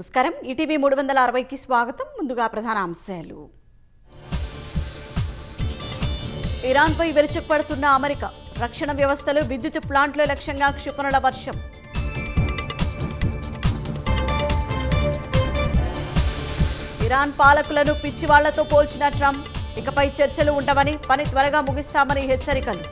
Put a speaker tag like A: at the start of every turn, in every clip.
A: నమస్కారం. ఈటీవీ 360కి స్వాగతం. ముందుగా ప్రధాన అంశాలు. ఇరాన్పై విరుచుకుపడుతున్న అమెరికా. రక్షణ వ్యవస్థలు, విద్యుత్ ప్లాంట్లు లక్ష్యంగా క్షిపణుల వర్షం. ఇరాన్ పాలకులను పిచ్చివాళ్లతో పోల్చిన ట్రంప్. ఇకపై చర్చలు ఉండవని, పని త్వరగా ముగిస్తామని హెచ్చరికలు.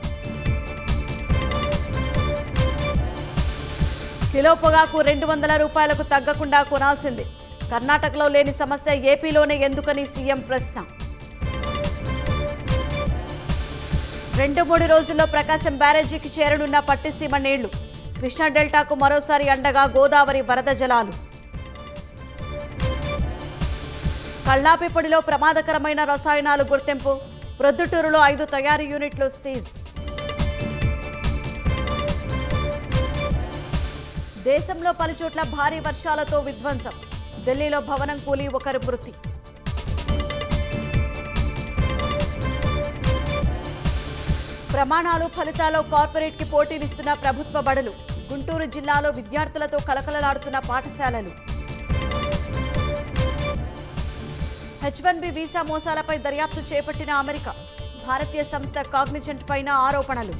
A: కిలో పొగాకు 200 రూపాయలకు తగ్గకుండా కొనాల్సింది. కర్ణాటకలో లేని సమస్య ఏపీలోనే ఎందుకని సీఎం ప్రశ్న. 2-3 రోజుల్లో ప్రకాశం బ్యారేజీకి చేరనున్న పట్టిసీమ నీళ్లు. కృష్ణా డెల్టాకు మరోసారి అండగా గోదావరి వరద జలాలు. కల్లాపిపొడిలో ప్రమాదకరమైన రసాయనాలు గుర్తింపు. ప్రొద్దుటూరులో 5 తయారీ యూనిట్లు సీజ్. దేశంలో పలుచోట్ల భారీ వర్షాలతో విధ్వంసం. ఢిల్లీలో భవనం కూలి ఒకరు మృతి. ప్రమాణాలు, ఫలితాల్లో కార్పొరేట్కి పోటీనిస్తున్న ప్రభుత్వ బడులు. గుంటూరు జిల్లాలో విద్యార్థులతో కలకలలాడుతున్న పాఠశాలలు. H1B వీసా మోసాలపై దర్యాప్తు చేపట్టిన అమెరికా. భారతీయ సంస్థ కాగ్నిజెంట్ పైన ఆరోపణలు.